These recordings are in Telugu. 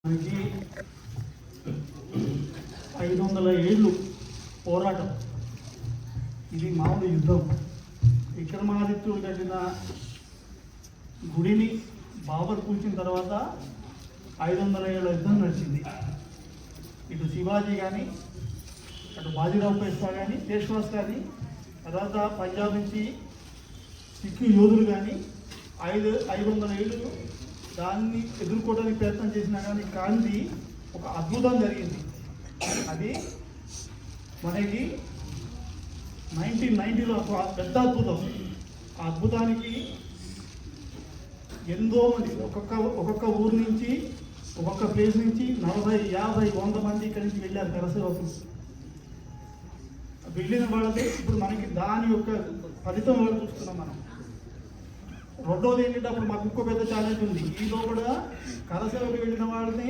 మనకి 500 ఏళ్ళు పోరాటం. ఇది మామూలు యుద్ధం. విక్రమాదిత్యుడు కట్టిన గుడిని బాబర్ కూల్చిన తర్వాత 500 ఏళ్ళ యుద్ధం నడిచింది. ఇటు శివాజీ కానీ, అటు బాజీరావు పేష్వా కానీ, పేష్వాస్ కానీ, తర్వాత పంజాబ్ నుంచి సిక్కు యోధులు కానీ 500 ఏళ్ళు దాన్ని ఎదుర్కోవడానికి ప్రయత్నం చేసినా కానీ ఒక అద్భుతం జరిగింది. అది మనకి 1990లో ఒక పెద్ద అద్భుతం. ఆ అద్భుతానికి ఎంతో మంది ఒక్కొక్క ఊరు నుంచి, ఒక్కొక్క ప్లేస్ నుంచి 40, 50, 100 మంది ఇక్కడి నుంచి వెళ్ళారు కరసేవకులు. వెళ్ళిన వాళ్ళకి ఇప్పుడు మనకి దాని యొక్క ఫలితం కూడా చూస్తున్నాం మనం. రెండోది ఏంటంటే, అప్పుడు మాకు ఇంకో పెద్ద ఛాలెంజ్ ఉంది. ఈ లోపల కరసేవకు వెళ్ళిన వాళ్ళని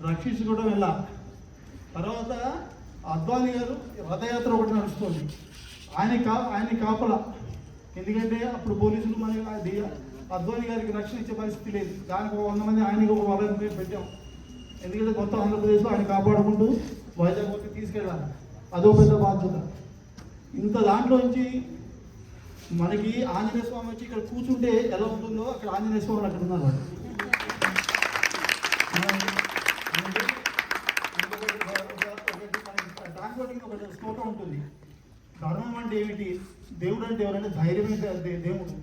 రక్షించుకోవడం వెళ్ళాలి. తర్వాత అద్వానీ గారు రథయాత్ర ఒకటి నడుస్తుంది. ఆయన కాపల. ఎందుకంటే అప్పుడు పోలీసులు మనకి అద్వానీ గారికి రక్షణ ఇచ్చే పరిస్థితి లేదు. దానికి 100 మంది, ఆయనకి ఒక 40 మంది పెట్టాం. ఎందుకంటే మొత్తం ఆంధ్రప్రదేశ్లో ఆయన కాపాడుకుంటూ వైజాగ్ వరకు తీసుకెళ్ళాలి. అదో పెద్ద బాధ్యత. ఇంత దాంట్లో నుంచి మనకి ఆంజనేయ స్వామి వచ్చి ఇక్కడ కూర్చుంటే ఎలా ఉంటుందో అక్కడ ఆంజనేయ స్వామి అక్కడ ఉన్నారు. దాంట్లో ఒక శ్లోకం ఉంటుంది. ధర్మం అంటే ఏమిటి, దేవుడు అంటే ఎవరంటే ధైర్యమే దేవుడు,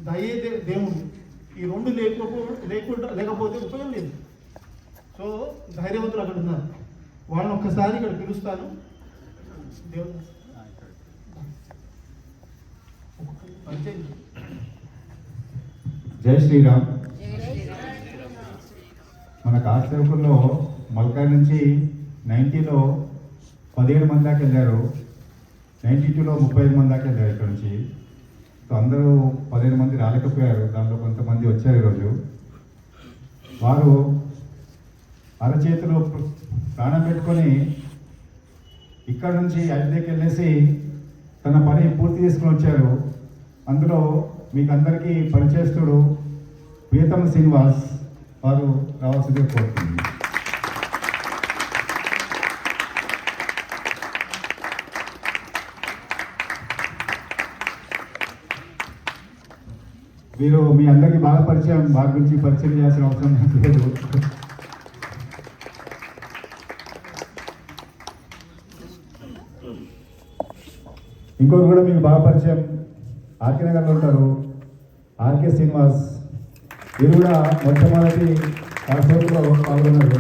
దయే దేవుడు. ఈ రెండు లేకపోతే ఉపయోగం లేదు. సో ధైర్యవంతులు అక్కడ ఉన్నారు. వాళ్ళని ఒక్కసారి ఇక్కడ పిలుస్తాను. దేవుడు జై శ్రీరామ్. మన కాసేపుల్లో మల్కా నుంచి 90లో 17 మంది దాకా వెళ్ళారు. 92లో 35 మంది దాకా వెళ్ళారు ఇక్కడ నుంచి. సో అందరూ 15 మంది రాలేకపోయారు. దాంట్లో కొంతమంది వచ్చారు. ఈరోజు వారు అరచేతిలో ప్రాణం పెట్టుకొని ఇక్కడ నుంచి అయోధ్యకి వెళ్ళేసి తన పని పూర్తి చేసుకుని వచ్చారు. అందులో మీకు అందరికీ పరిచయస్తుడు ప్రియతమ శ్రీనివాస్ వారు రావాల్సిందిగా కోరుతుంది. వీరు మీ అందరికీ బాగా పరిచయం, వారి గురించి పరిచయం చేయాల్సిన అవసరం లేదు. ఇంకొకరు కూడా మీకు బాగా పరిచయం, ఆర్కే నగర్లో ఉంటారు, ఆర్కే శ్రీనివాస్. వీరు కూడా మొట్టమొదటి కాసేపులో పాల్గొన్నారు.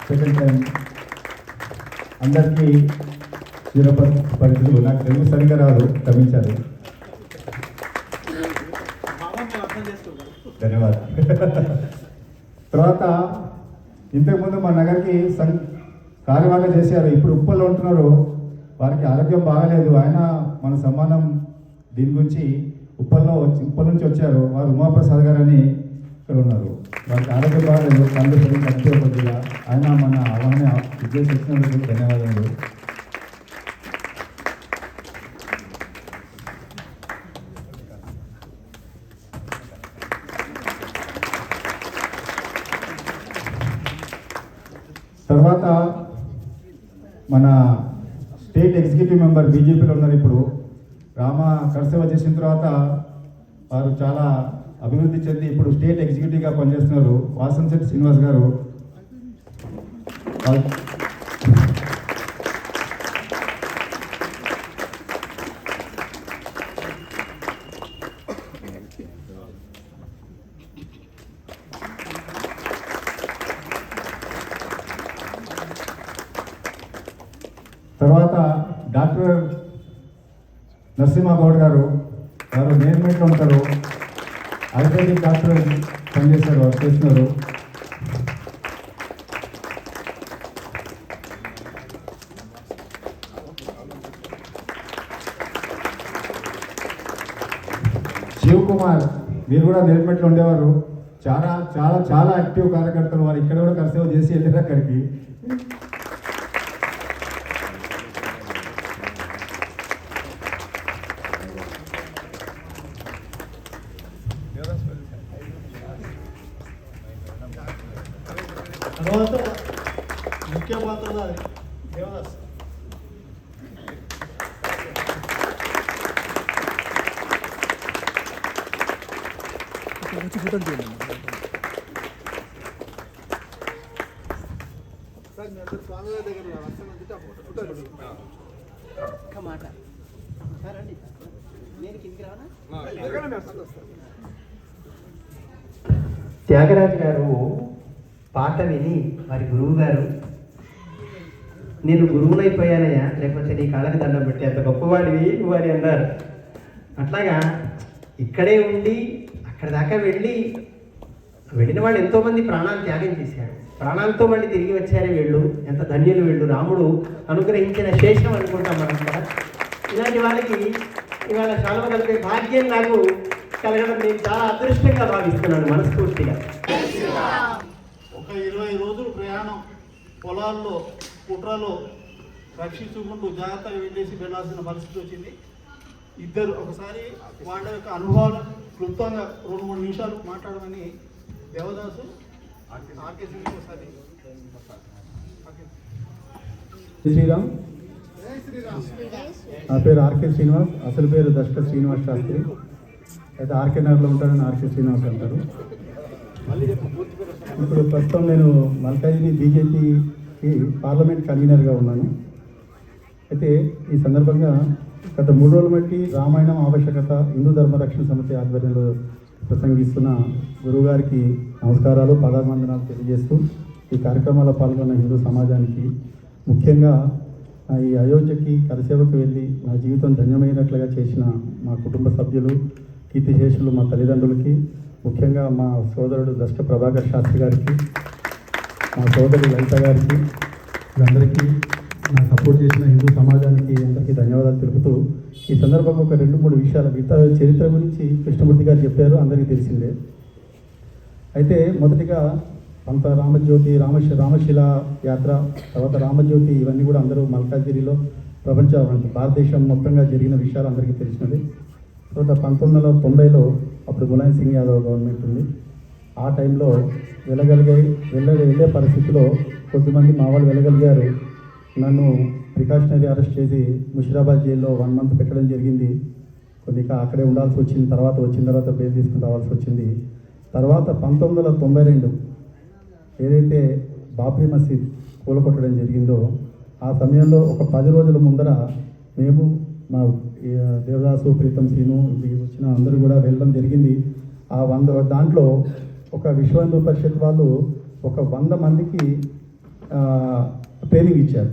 Second time. అందరికీ పరిస్థితులు నాకు తెలుగు సరిగా రాదు, క్షమించారు. ధన్యవాదాలు. తర్వాత ఇంతకుముందు మా నగర్కి కార్యవాహక చేశారు. ఇప్పుడు ఉప్పల్లో ఉంటున్నారు. వారికి ఆరోగ్యం బాగాలేదు. ఆయన మన సమ్మానం దీని గురించి ఉప్పల్ నుంచి వచ్చారు. వారు ఉమాప్రసాద్ గారు అని ఇక్కడ ఉన్నారు. వారికి ఆరోగ్యం బాగాలేదు, కళ్ళు సరిగ్గా కట్టే కొద్దిగా. ఆయన మన అవన్నీ విజయ్ వచ్చినందుకు ధన్యవాదాలు. తర్వాత మన స్టేట్ ఎగ్జిక్యూటివ్ మెంబర్ బీజేపీలో ఉన్నారు. ఇప్పుడు రామ కరసేవ చేసిన తర్వాత వారు చాలా అభివృద్ధి చెంది ఇప్పుడు స్టేట్ ఎగ్జిక్యూటివ్గా పనిచేస్తున్నారు. వాసంశెట్టి శ్రీనివాస్ గారు. తర్వాత డాక్టర్ నరసింహగౌడ్ గారు. వారు నేర్మెంట్లో ఉంటారు. ఆయుర్వేదిక్ డాక్టర్ పనిచేస్తారు, వారు చేస్తున్నారు. శివ్ కుమార్, మీరు కూడా నేర్మెంట్లో ఉండేవారు. చాలా చాలా చాలా యాక్టివ్ కార్యకర్తలు. వారు ఇక్కడ కూడా కరసేవ చేసి వెళ్ళారు అక్కడికి. తర్వాత ముఖ్య పాత్రధారి దేవదాస్. త్యాగరాజు గారు పాట విని వారి గురువు గారు, నేను గురువునైపోయానయ్యా, లేకపోతే నీ కాళ్ళకి దండం పెట్టి అంత గొప్పవాడివి వారి అన్నారు. అట్లాగా ఇక్కడే ఉండి అక్కడ దాకా వెళ్ళిన వాళ్ళు ఎంతోమంది ప్రాణాలు త్యాగం చేశారు. ప్రాణాలతో మళ్ళీ తిరిగి వచ్చారే వీళ్ళు, ఎంత ధన్యులు వీళ్ళు, రాముడు అనుగ్రహించిన శేషం అనుకుంటాం మనం కూడా. ఇలాంటి వాళ్ళకి ఇవాళ శాలువ కలిపే భాగ్యం నాకు కలగడం నేను చాలా అదృష్టంగా భావిస్తున్నాను మనస్ఫూర్తిగా. ఒక 20 రోజులు ప్రయాణం పొలాల్లో కుట్రలో రక్షించుకుంటూ జాగ్రత్తగా వెళ్ళాల్సిన పరిస్థితి వచ్చింది. ఇద్దరు ఒకసారి వాళ్ళ యొక్క అనుభవాలు క్లుప్తంగా 2-3 నిమిషాలు మాట్లాడమని దేవదాసు ఆర్కేసి ఒకసారి. శ్రీరామ్, నా పేరు ఆర్కే శ్రీనివాస్, అసలు పేరు దర్శక శ్రీనివాస్ శాస్త్రి. అయితే ఆర్కే నగర్లో ఉంటానని ఆర్కే శ్రీనివాస్ అంటారు. ఇప్పుడు ప్రస్తుతం నేను మల్కాజిగిరి బీజేపీకి పార్లమెంట్ కన్వీనర్గా ఉన్నాను. అయితే ఈ సందర్భంగా గత 3 రోజుల బట్టి రామాయణం ఆవశ్యకత హిందూ ధర్మ రక్షణ సమితి ఆధ్వర్యంలో ప్రసంగిస్తున్న గురువుగారికి నమస్కారాలు, పాదాభివందనాలు తెలియజేస్తూ ఈ కార్యక్రమాల్లో పాల్గొన్న హిందూ సమాజానికి, ముఖ్యంగా ఈ అయోధ్యకి కరసేవకు వెళ్ళి నా జీవితం ధన్యమైనట్లుగా చేసిన మా కుటుంబ సభ్యులు, కీర్తిశేషులు, మా తల్లిదండ్రులకి, ముఖ్యంగా మా సోదరుడు దష్ట ప్రభాకర్ శాస్త్రి గారికి, మా సోదరి లలిత గారికి, వీళ్ళందరికీ నా సపోర్ట్ చేసిన హిందూ సమాజానికి అందరికీ ధన్యవాదాలు తెలుపుతూ, ఈ సందర్భంగా ఒక 2-3 విషయాలు మిగతా చరిత్ర గురించి కృష్ణమూర్తి గారు చెప్పారు, అందరికీ తెలిసిందే. అయితే మొదటిగా అంత రామజ్యోతి, రామశిల యాత్ర, తర్వాత రామజ్యోతి, ఇవన్నీ కూడా అందరూ మల్కాజిగిరిలో భారతదేశం మొత్తంగా జరిగిన విషయాలు అందరికీ తెలిసినవి. తర్వాత 1990లో అప్పుడు ములాయం సింగ్ యాదవ్ గవర్నమెంట్ ఉంది. ఆ టైంలో వెళ్ళే పరిస్థితిలో కొద్దిమంది మా వాళ్ళు వెళ్ళగలిగారు. నన్ను ప్రికాషనరీ అరెస్ట్ చేసి ముషిరాబాద్ జైల్లో 1 మంత్ పెట్టడం జరిగింది. కొద్దిగా అక్కడే ఉండాల్సి వచ్చింది. వచ్చిన తర్వాత బెయిల్ తీసుకుని రావాల్సి వచ్చింది. తర్వాత 1992 ఏదైతే బాబ్రీ మసీద్ కూలగొట్టడం జరిగిందో, ఆ సమయంలో ఒక 10 రోజుల ముందర మేము, మా దేవదాసు, ప్రీతం శ్రీను వచ్చిన అందరూ కూడా వెళ్ళడం జరిగింది. ఆ 100 దాంట్లో ఒక విశ్వ హిందూ పరిషత్ వాళ్ళు ఒక 100 మందికి ట్రైనింగ్ ఇచ్చారు.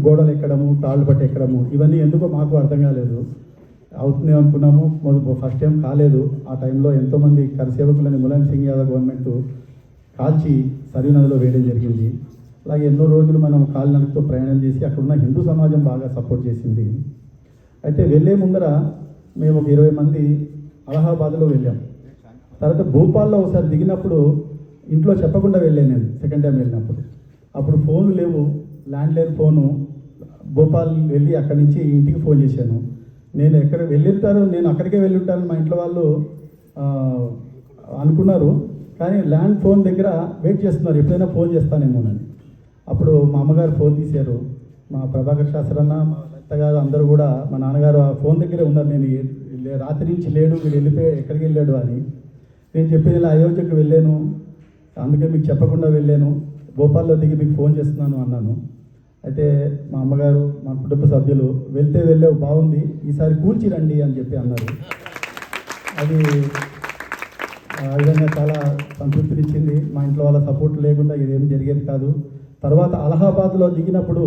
గోడలు ఎక్కడము, తాళ్ళు పట్టి ఎక్కడము, ఇవన్నీ ఎందుకో మాకు అర్థం కాలేదు. అవుతుంది అనుకున్నాము, ఫస్ట్ టైం కాలేదు. ఆ టైంలో ఎంతోమంది కరసేవకులని ములాయం సింగ్ యాదవ్ గవర్నమెంట్ కాల్చి సరియు నదిలో వేయడం జరిగింది. అలాగే ఎన్నో రోజులు మనం కాలినడకతో ప్రయాణం చేసి అక్కడున్న హిందూ సమాజం బాగా సపోర్ట్ చేసింది. అయితే వెళ్ళే ముందర మేము ఒక 20 మంది అలహాబాద్లో వెళ్ళాం. తర్వాత భోపాల్లో ఒకసారి దిగినప్పుడు ఇంట్లో చెప్పకుండా వెళ్ళాను నేను, సెకండ్ టైం వెళ్ళినప్పుడు. అప్పుడు ఫోన్లు లేవు, ల్యాండ్లైన్ ఫోను. భోపాల్ వెళ్ళి అక్కడి నుంచి ఇంటికి ఫోన్ చేశాను. నేను ఎక్కడ వెళ్ళింటారు, నేను అక్కడికే వెళ్ళి ఉంటాను మా ఇంట్లో వాళ్ళు అనుకున్నారు. కానీ ల్యాండ్ ఫోన్ దగ్గర వెయిట్ చేస్తున్నారు, ఎప్పుడైనా ఫోన్ చేస్తానేమోనని. అప్పుడు మా అమ్మగారు ఫోన్ తీశారు. మా ప్రభాకర్ శాస్త్రి అన్న, మా అత్తగారు అందరూ కూడా, మా నాన్నగారు ఆ ఫోన్ దగ్గరే ఉన్నారు. నేను రాత్రి నుంచి లేడు, వీడు వెళ్ళిపోయి ఎక్కడికి వెళ్ళాడు అని. నేను చెప్పేది ఇలా అయోధ్యకు వెళ్ళాను, అందుకే మీకు చెప్పకుండా వెళ్ళాను, భోపాల్లో దిగి మీకు ఫోన్ చేస్తున్నాను అన్నాను. అయితే మా అమ్మగారు, మా కుటుంబ సభ్యులు, వెళ్ళావు బాగుంది, ఈసారి కూల్చి రండి అని చెప్పి అన్నారు. అది ఆ విధంగా చాలా సంతృప్తినిచ్చింది. మా ఇంట్లో వాళ్ళ సపోర్ట్ లేకుండా ఇదేం జరిగేది కాదు. తర్వాత అలహాబాద్లో దిగినప్పుడు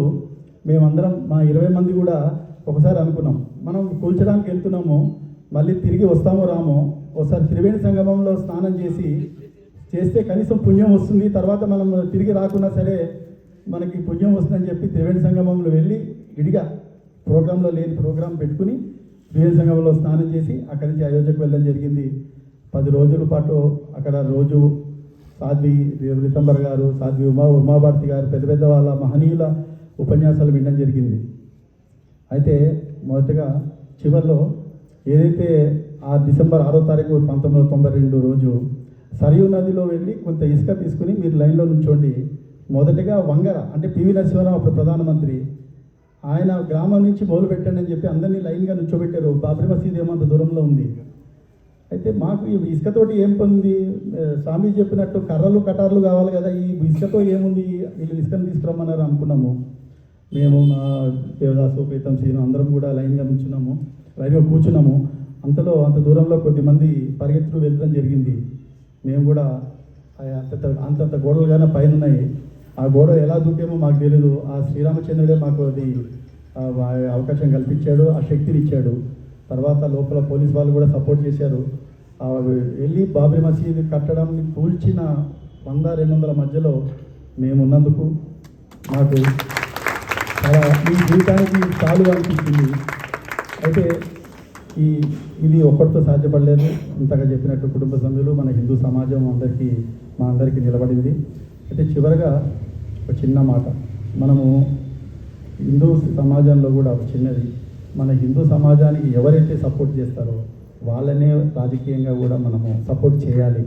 మేమందరం, మా 20 మంది కూడా ఒకసారి అనుకున్నాం, మనం కూల్చడానికి వెళ్తున్నాము, మళ్ళీ తిరిగి వస్తామో రామో, ఒకసారి త్రివేణి సంగమంలో స్నానం చేస్తే కనీసం పుణ్యం వస్తుంది, తర్వాత మనం తిరిగి రాకున్నా సరే మనకి పుణ్యం వస్తుందని చెప్పి త్రివేణి సంగమంలో వెళ్ళి విడిగా ప్రోగ్రాంలో లేని ప్రోగ్రాం పెట్టుకుని త్రివేణి సంగమంలో స్నానం చేసి అక్కడి నుంచి అయోధ్యకు వెళ్ళడం జరిగింది. 10 రోజుల పాటు అక్కడ రోజు సాధ్వి రితంబర్ గారు, సాధ్వి ఉమాభారతి గారు, పెద్ద వాళ్ళ మహనీయుల ఉపన్యాసాలు వినడం జరిగింది. అయితే మొదటగా చివరిలో ఏదైతే ఆ డిసెంబర్ 6వ తారీఖు 1992 రోజు సరియు నదిలో వెళ్ళి కొంత ఇసుక తీసుకుని మీరు లైన్లో నుంచోండి. మొదటగా వంగర అంటే పివి నరసింహారావు అప్పుడు ప్రధానమంత్రి, ఆయన గ్రామం నుంచి మొదలు పెట్టండి అని చెప్పి అందరినీ లైన్గా నుంచోబెట్టారు. బాబ్రీ మసీద్ ఏమంత దూరంలో ఉంది. అయితే మాకు ఈ ఇసుకతోటి ఏం పొంది, స్వామి చెప్పినట్టు కర్రలు కటార్లు కావాలి కదా, ఈ ఇసుకతో ఏముంది, వీళ్ళు ఇసుకను తీసుకురమ్మన్నారు అనుకున్నాము. మేము మా దేవదాసు ప్రీతం శ్రీను అందరం కూడా లైన్గా నుంచున్నాము, లైన్గా కూర్చున్నాము. అంతలో అంత దూరంలో కొద్దిమంది పరిగెత్తుకు వెళ్ళడం జరిగింది. మేము కూడా అంతంత గోడలుగానే పైన ఉన్నాయి. ఆ గోడ ఎలా దూకేమో మాకు తెలియదు. ఆ శ్రీరామచంద్రుడే మాకు అది అవకాశం కల్పించాడు, ఆ శక్తిని ఇచ్చాడు. తర్వాత లోపల పోలీస్ వాళ్ళు కూడా సపోర్ట్ చేశారు. వెళ్ళి బాబ్రీ మసీద్ కట్టడం కూల్చిన 100-200 మధ్యలో మేము ఉన్నందుకు మాకు చాలా ఈ జీవితానికి చాలు అనిపించింది. అయితే ఇది ఒక్కడితో సాధ్యపడలేదు. ఇంతగా చెప్పినట్టు కుటుంబ సభ్యులు, మన హిందూ సమాజం మా అందరికీ నిలబడింది. అయితే చివరగా ఒక చిన్న మాట, మనము హిందూ సమాజంలో కూడా ఒక చిన్నది, మన హిందూ సమాజానికి ఎవరైతే సపోర్ట్ చేస్తారో వాళ్ళనే రాజకీయంగా కూడా మనము సపోర్ట్ చేయాలి.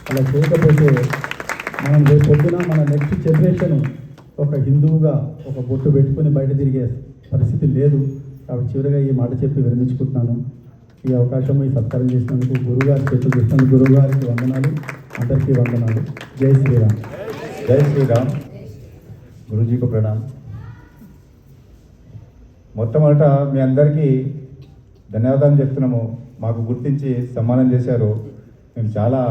అలా చేయకపోతే మనం రేపు పొద్దున మన నెక్స్ట్ జనరేషన్ ఒక హిందువుగా ఒక బొట్టు పెట్టుకుని బయట తిరిగే పరిస్థితి లేదు. కాబట్టి చివరిగా ఈ మాట చెప్పి విరమించుకుంటున్నాను. ఈ అవకాశం, ఈ సత్కారం చేసినందుకు, గురువుగారి చేతులు చేసినందుకు గురువుగారికి వందనాలు, అందరికీ వందనాలు. జై శ్రీరామ్. జై శ్రీరామ్. గురూజీకు ప్రణామ్. మొట్టమొదట మీ అందరికీ ధన్యవాదాలు చెప్తున్నాము. మాకు గుర్తించి సన్మానం చేశారు. మేము చాలా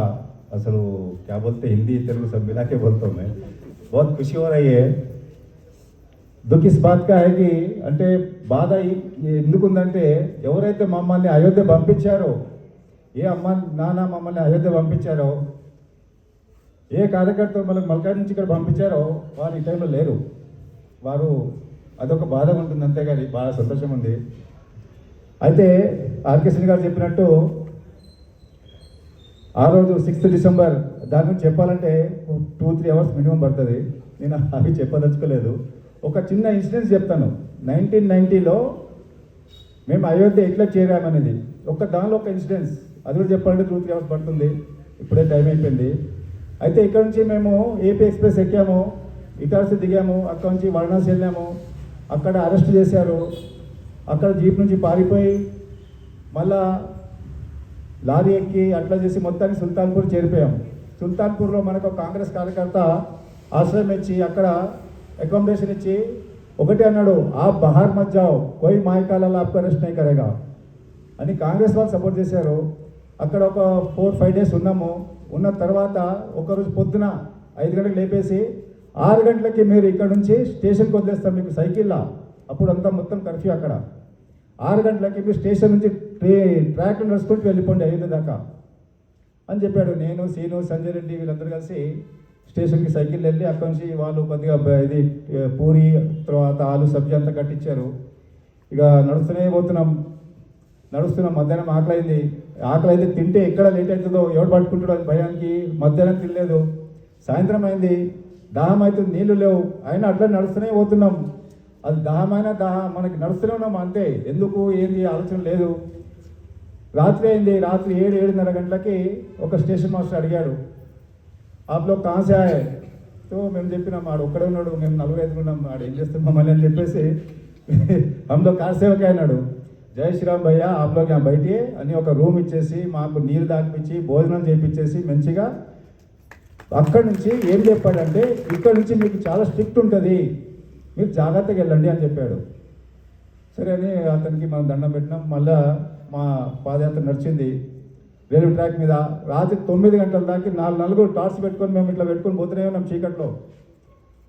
అసలు क्या बोलते हिंदी तेलुगु सब मिला के बोलता हूँ मैं, बहुत खुशी हो रही है. దుఃఖ ఇస్ బాత్ కా హై కి అంటే బాధ ఎందుకుందంటే ఎవరైతే మమ్మల్ని అయోధ్య పంపించారో, ఏ అమ్మ నాన్న మమ్మల్ని అయోధ్య పంపించారో, ఏ కార్యకర్తలు మనకు మల్కాజ్ నుంచి ఇక్కడ పంపించారో వారు ఈ టైంలో లేరు. వారు అదొక బాధ ఉంటుంది, అంతేగాని బాగా సంతోషం ఉంది. అయితే ఆర్కే సింగ్ గారు చెప్పినట్టు ఆ రోజు 6th డిసెంబర్ దాని గురించి చెప్పాలంటే 2-3 అవర్స్ మినిమం పడుతుంది. నేను అవి చెప్పదలుచుకోలేదు. ఒక చిన్న ఇన్సిడెంట్స్ చెప్తాను. 1990లో మేము అయోధ్య ఎట్లా చేరామనేది దానిలో ఒక ఇన్సిడెంట్స్, అది కూడా చెప్పాలంటే 2-3 అవర్స్ పడుతుంది. ఇప్పుడే టైం అయిపోయింది. అయితే ఇక్కడ నుంచి మేము ఏపీ ఎక్స్ప్రెస్ ఎక్కాము, ఇటార్సి దిగాము, అక్కడ నుంచి వారణాసి వెళ్ళాము. అక్కడ అరెస్ట్ చేశారు. అక్కడ జీప్ నుంచి పారిపోయి మళ్ళా లారీ ఎక్కి అట్లా చేసి మొత్తానికి సుల్తాన్పూర్ చేరిపోయాం. సుల్తాన్పూర్లో మనకు కాంగ్రెస్ కార్యకర్త ఆశ్రయం ఇచ్చి అక్కడ అకామిడేషన్ ఇచ్చి ఒకటే అన్నాడు, ఆ బహార్ మత్ జాओ, కోయి మాయకాలలో ఆప్కో అరెస్ట్ నహీ కరేగా అని కాంగ్రెస్ వాళ్ళు సపోర్ట్ చేశారు. అక్కడ ఒక 4-5 డేస్ ఉన్నాము. ఉన్న తర్వాత ఒకరోజు పొద్దున 5 గంటలకు లేపేసి 6 గంటలకి మీరు ఇక్కడ నుంచి స్టేషన్కి వదిలేస్తాం మీకు సైకిల్లా. అప్పుడు అంతా మొత్తం కర్ఫ్యూ అక్కడ. 6 గంటలకి మీరు స్టేషన్ నుంచి ట్రాక్ నడుచుకుంటూ వెళ్ళిపోండి అయోధ్య దాకా అని చెప్పాడు. నేను, సీను, సంజయ్ రెడ్డి వీళ్ళందరూ కలిసి స్టేషన్కి సైకిల్ వెళ్ళి అక్కడి నుంచి వాళ్ళు కొద్దిగా ఇది పూరి తర్వాత ఆలు సబ్జీ అంతా కట్టించారు. ఇక నడుస్తున్నాం. మధ్యాహ్నం ఆకలి అయితే తింటే ఎక్కడ లేట్ అవుతుందో, ఎవడు పట్టుకుంటాడో అని భయానికి మధ్యాహ్నం తినలేదు. సాయంత్రం అయింది, దాహం అవుతుంది, నీళ్లు లేవు. అయినా అట్లా నడుస్తూనే పోతున్నాం. అది దాహమైనా మనకి నడుస్తూనే ఉన్నాం అంతే, ఎందుకు ఏంది ఆలోచన లేదు. రాత్రి అయింది. రాత్రి 7-7:30 గంటలకి ఒక స్టేషన్ మాస్టర్ అడిగాడు, आप लोग कहाँ से आए? तो మేము చెప్పినాం ఆడు ఒక్కడే ఉన్నాడు, మేము 4-5 ఉన్నాం, ఆడు ఏం చేస్తాం మమ్మల్ని అని చెప్పేసి హమ్ లోగ్ కార్ సేవకే అన్నాడు. జై శ్రీరామ్ భయ్యా ఆప్ లోగ్ यहाँ बैठिए అని ఒక రూమ్ ఇచ్చేసి మాకు నీరు దాటిపించి భోజనం చేయించేసి మంచిగా అక్కడి నుంచి ఏం చెప్పాడంటే, ఇక్కడ నుంచి మీకు చాలా స్ట్రిక్ట్ ఉంటుంది, మీరు జాగ్రత్తగా వెళ్ళండి అని చెప్పాడు. సరే అని అతనికి మనం దండం పెట్టినాం. మళ్ళా మా పాదయాత్ర నడిచింది రైల్వే ట్రాక్ మీద. రాత్రి 9 గంటల దాకా 4 టార్చ్ పెట్టుకొని మేము ఇట్లా పెట్టుకొని పోతూనే ఉన్నాం చీకట్లో.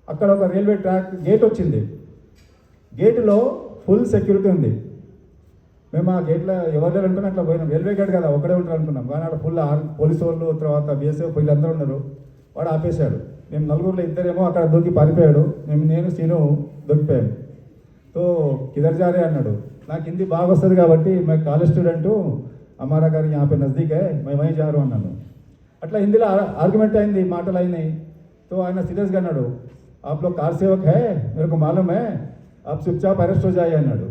అక్కడ ఒక రైల్వే ట్రాక్ గేట్ వచ్చింది. గేటులో ఫుల్ సెక్యూరిటీ ఉంది. మేము ఆ గేట్లో ఎవరు అనుకున్నా అట్లా పోయినాం. రైల్వే గేట్ కదా ఒకడే ఉంటారు అనుకున్నాం, కానీ అక్కడ ఫుల్ పోలీసు వాళ్ళు తర్వాత బీఎస్ఎఫ్ వీళ్ళందరూ ఉన్నారు. వాడు ఆపేశాడు. మేము 4గురిలో 2 అక్కడ దూకి పారిపోయాడు. నేను సీను దొరికిపోయాము. తో కిదర్ జారే అన్నాడు. నాకు హిందీ బాగా వస్తుంది కాబట్టి मैं కాలేజ్ స్టూడెంటు, हमारा घर यहाँ पे नज़दीक है, मैं वहीं जा रहा हूँ అన్నాను. అట్లా హిందీలో ఆర్గ్యుమెంట్ అయింది, మాటలు అయినాయి. తో ఆయన సీరియస్గా అన్నాడు, आप लोग कार सेवक है, मेरे को मालूम है, आप चुपचाप अरेस्ट हो जाइए అన్నాడు.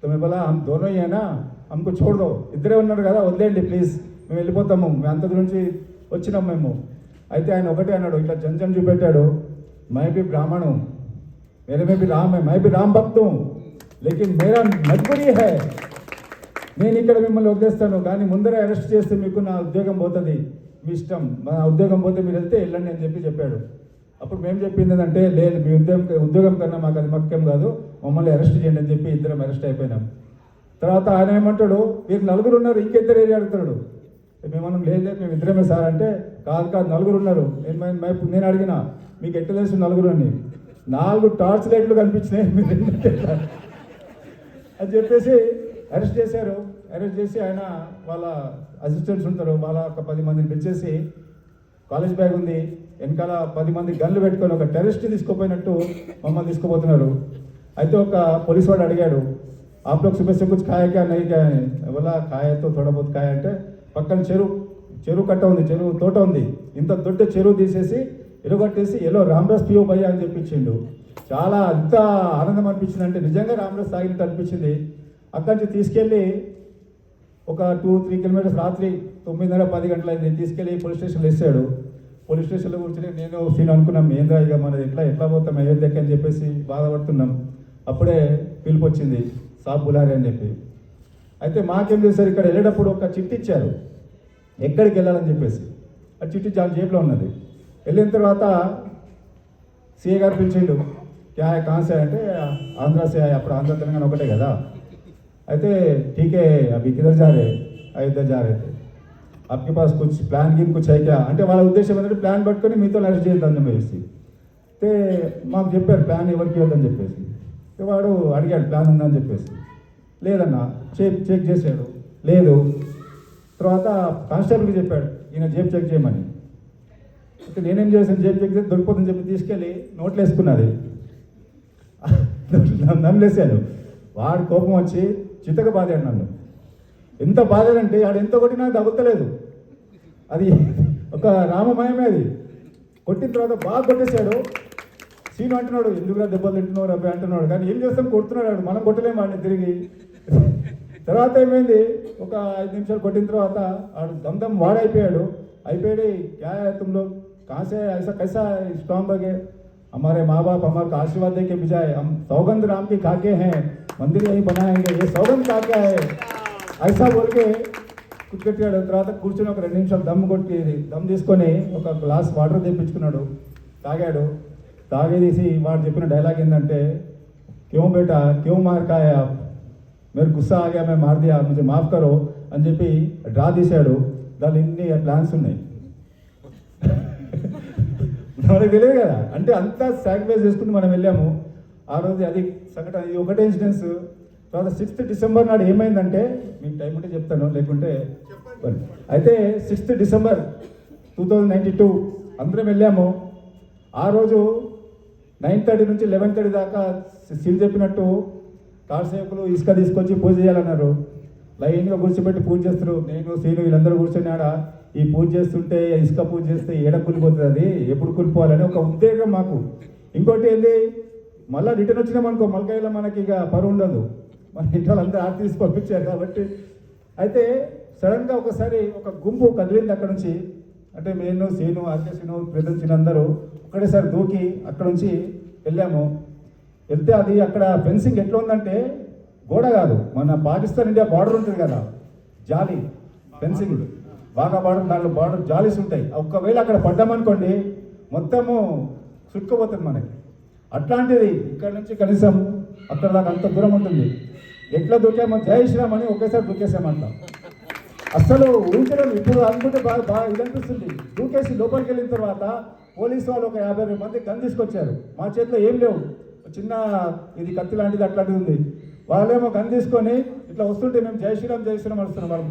तो मैं बोला हम दोनों ही है ना, हमको छोड़ दो, ఇద్దరే ఉన్నారు కదా వదిలేయండి ప్లీజ్, మేము వెళ్ళిపోతాము, మేము అంత నుంచి వచ్చినాం మేము. అయితే ఆయన ఒకటే అన్నాడు, ఇట్లా జంజన్ చూపెట్టాడు, మై బి బ్రాహ్మణు, मेरे में भी राम है, मैं भी राम भक्त हूँ, लेकिन मेरा मजबूरी है, నేను ఇక్కడ మిమ్మల్ని వదిలేస్తాను, కానీ ముందరే అరెస్ట్ చేస్తే మీకు నా ఉద్యోగం పోతుంది, మీ ఇష్టం, నా ఉద్యోగం పోతే మీరు వెళ్తే వెళ్ళండి అని చెప్పాడు. అప్పుడు మేము చెప్పింది ఏంటంటే, లేదు మీ ఉద్యోగం కన్నా మాకు అది ముఖ్యం కాదు, మమ్మల్ని అరెస్ట్ చేయండి అని చెప్పి ఇద్దరం అరెస్ట్ అయిపోయినాం. తర్వాత ఆయన ఏమంటాడు, మీరు నలుగురు ఉన్నారు, ఇంకెద్దరు ఏరియా అడుగుతాడు. మేమన్నా లేదు మేము ఇద్దరమే సార్ అంటే, కాదు నలుగురు ఉన్నారు. నేను అడిగిన, మీకు ఎట్లా తెలుసు నలుగురు అని? 4 టార్చ్ లైట్లు కనిపించినాయి మీరు అని చెప్పేసి అరెస్ట్ చేశారు. అరెస్ట్ చేసి ఆయన వాళ్ళ అసిస్టెంట్స్ ఉంటారు, వాళ్ళ ఒక 10 మందిని పిలిచేసి, కాలేజ్ బ్యాగ్ ఉంది, వెనకాల 10 మంది గన్లు పెట్టుకొని ఒక టెర్రరిస్ట్ తీసుకుపోయినట్టు మమ్మల్ని తీసుకుపోతున్నారు. అయితే ఒక పోలీస్ వాడు అడిగాడు, आप लोग सुबह से कुछ खाया क्या नहीं क्या है? बोला खाया तो थोड़ा बहुत खाया అంటే, పక్కన చెరువు కట్ట ఉంది, చెరువు తోట ఉంది, ఇంత దొడ్డ చెరువు తీసేసి ఎలుగొట్టేసి ఎలో రామరస్ పియో భయ్యా అని చెప్పించిండు. చాలా అంత ఆనందం అనిపించింది, అంటే నిజంగా రామరస్ తాగినట్టు అనిపించింది. అక్కడి నుంచి తీసుకెళ్ళి ఒక 2-3 కిలోమీటర్స్ రాత్రి 9:30-10 గంటలైంది, తీసుకెళ్ళి పోలీస్ స్టేషన్లో వేసాడు. పోలీస్ స్టేషన్లో కూర్చొని నేను సీన్ అనుకున్నాం, ఏంద్రా ఇక మనది ఎట్లా పోతాం అయోధ్యకి అని చెప్పేసి బాధపడుతున్నాం. అప్పుడే పిలుపు వచ్చింది, సాబ్ బులారి అని చెప్పి. అయితే మాకేం చేశారు, ఇక్కడ వెళ్ళేటప్పుడు ఒక చిట్టి ఇచ్చారు, ఎక్కడికి వెళ్ళాలని చెప్పేసి. ఆ చిట్టి జేబులో ఉన్నది. వెళ్ళిన తర్వాత సిఏ గారు పిలిచిండు, క్యా హై కహాం సే అంటే, ఆంధ్ర సే హై, అప్పుడు ఆంధ్ర తెలంగాణ ఒకటే కదా. అయితే ఠీకే అవి కిధర్ జా రే, అయోధ్య జా రే थे, आपके पास कुछ ప్లాన్ గిన్ కుచ్ హై క్యా అంటే, వాళ్ళ ఉద్దేశం ఏంటంటే ప్లాన్ పట్టుకొని మీతో అరెస్ట్ చేద్దామని చెప్పేసి. అయితే మాకు చెప్పారు ప్లాన్ ఎవరికి వద్దని చెప్పేసి. వాడు అడిగాడు ప్లాన్ ఉందని చెప్పేసి, లేదన్నా చెక్ చేశాడు, లేదు. తర్వాత కానిస్టేబుల్కి చెప్పాడు, ఈయన జేబు చెక్ చేయమని. అయితే నేనేం చేశాను, జేబు చెక్ చేసి దొరికిపోతుందని చెప్పి తీసుకెళ్ళి నోట్లు వేసుకున్నది, నన్ను వేసాను. వాడు కోపం వచ్చి చితక బాధాడు నన్ను. ఎంత బాధాడంటే వాడు ఎంత కొట్టినా తగ్గుతలేదు, అది ఒక రామమయమే. అది కొట్టిన తర్వాత బాగా కొట్టేశాడు. సీను అంటున్నాడు, ఎందుకురా దెబ్బలు తింటున్నావు అబ్బాయి అంటున్నాడు, కానీ ఏం చేస్తాం, కొడుతున్నాడు, మనం కొట్టలేము వాడిని తిరిగి. తర్వాత ఏమైంది, ఒక 5 నిమిషాలు కొట్టిన తర్వాత వాడు దమ్ వాడైపోయాడు. क्या है तुम लोग कहाँ से ऐसा कैसा स्ट्रॉन्ग बगे, हमारे माँ बाप हमारे को आशीर्वाद दे के भिजाए, हम सौगंध राम की खाके हैं, मंदिर यही बनाएंगे, ये सौगंध खाके है ऐसा बोल के కూర్చోట్టాడు. తర్వాత కూర్చొని ఒక 2 నిమిషాలు దమ్ తీసుకొని ఒక గ్లాస్ వాటర్ తెప్పించుకున్నాడు, తాగాడు. తాగేసి వాడు చెప్పిన డైలాగ్ ఏంటంటే, క్యోं బేటా క్యోं మార్ కాయా, मेरे गुस्सा आ गया मैं मार दिया, मुझे माफ़ करो అని చెప్పి డ్రా తీశాడు. దాని ఇన్ని ప్లాన్స్ ఉన్నాయి, మనకు తెలియదు కదా. అంటే అంతా సాక్రిఫైస్ చేసుకుని మనం వెళ్ళాము ఆ రోజు. అది సంఘటన, ఇది ఒకటే ఇన్సిడెన్స్. తర్వాత 6th డిసెంబర్ నాడు ఏమైందంటే, మీకు టైం ఉంటే చెప్తాను, లేకుంటే అయితే 6th డిసెంబర్ 2092 అందరం వెళ్ళాము. ఆ రోజు 9:30 నుంచి 11:30 దాకా సీల్ చెప్పినట్టు కార్ సేవకులు ఇసుక తీసుకొచ్చి పూజ చేయాలన్నారు. లైన్గా కూర్చోబెట్టి పూజ చేస్తారు. నేను సీను వీళ్ళందరూ కూర్చొని ఆడ ఈ పూజ చేస్తుంటే, ఇసుక పూజ చేస్తే ఏడ కూలిపోతుంది, అది ఎప్పుడు కూలిపోవాలని ఒక ఉద్వేగం మాకు. ఇంకోటి ఏంది, మళ్ళీ రిటర్న్ వచ్చినామనుకో మల్కాయిలో మనకి ఇక పరు ఉండదు, మన ఇంట్లో అందరూ ఆర్తి తీసి పంపించారు కాబట్టి. అయితే సడన్గా ఒకసారి ఒక గుంపు కదిలింది అక్కడ నుంచి. అంటే నేను సీను, సీను ప్రజలు సీను అందరూ ఒకటేసారి దూకి అక్కడ నుంచి వెళ్ళాము. వెళ్తే అది అక్కడ ఫెన్సింగ్ ఎట్లా ఉందంటే, గోడ కాదు, మన పాకిస్తాన్ ఇండియా బార్డర్ ఉంటుంది కదా, జాలి ఫెన్సింగ్ బాగా బార్డర్, దాంట్లో బార్డర్ జాలీస్ ఉంటాయి. ఒకవేళ అక్కడ పడ్డామనుకోండి మొత్తము చుట్టుకుపోతుంది మనకి. అట్లాంటిది ఇక్కడ నుంచి కనీసం అక్కడ దాకా అంత దూరం ఉంటుంది. ఎట్లా దూకామో జై శ్రీరామ్ అని ఒకేసారి దూకేసామంట. అసలు ఊహించడం ఇప్పుడు అనుకుంటే బాగా ఇదనిపిస్తుంది. దూకేసి లోపలికి వెళ్ళిన తర్వాత పోలీసు వాళ్ళు ఒక 50 మంది గన్ తీసుకొచ్చారు. మా చేతిలో ఏం లేవు, చిన్న ఇది కత్తి లాంటిది అట్లాంటిది ఉంది. వాళ్ళేమో గన్ తీసుకొని ఇట్లా వస్తుంటే మేము జై శ్రీరామ్ వస్తున్నాం. వాళ్ళు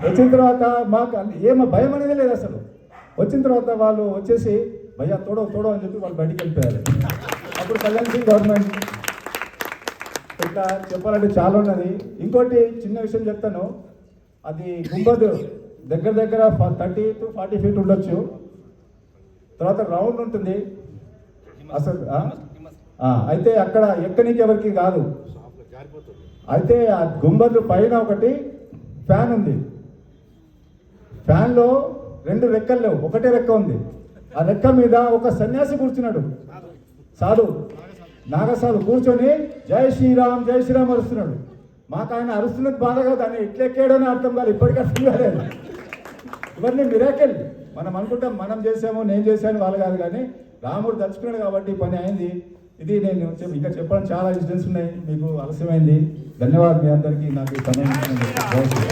వచ్చిన తర్వాత మాకు ఏమో భయం అనేది లేదు అసలు. వచ్చిన తర్వాత వాళ్ళు వచ్చేసి భయ్యా తోడో అని చెప్పి వాళ్ళు బయటికి వెళ్ళిపోయారు. అప్పుడు కళ్యాణ్ సింగ్ గవర్నమెంట్. ఇట్లా చెప్పాలంటే చాలా ఉన్నది. ఇంకోటి చిన్న విషయం చెప్తాను, అది గుంబద్ దగ్గర 30 to 40 feet ఉండొచ్చు. తర్వాత రౌండ్ ఉంటుంది అసలు. అయితే అక్కడ ఎక్కనికి ఎవరికి కాదు. అయితే ఆ గుంబద్ పైన ఒకటి ఫ్యాన్ ఉంది. ఫ్యాన్లో 2 రెక్కలు లేవు, ఒకటే రెక్క ఉంది. ఆ రెక్క మీద ఒక సన్యాసి కూర్చున్నాడు, సాధు నాగసాధు కూర్చొని జై శ్రీరామ్ అరుస్తున్నాడు. మాకు ఆయన అరుస్తున్నది బాధ కాదు, ఆయన ఎట్లెక్కాడని అర్థం కాదు, ఇప్పటికీ అర్థం కాలేదు. ఇవన్నీ మిరాకిల్. మనం అనుకుంటాం మనం చేసామో నేను చేశాను వాళ్ళు కాదు, కానీ రాముడు తలుచుకున్నాడు కాబట్టి ఈ పని అయింది. ఇది నేను ఇంకా చెప్పడం చాలా ఇన్సిడెంట్స్ ఉన్నాయి, మీకు ఆలస్యమైంది. ధన్యవాదాలు మీ అందరికీ నాకు ఈ సమయం ఇచ్చినందుకు.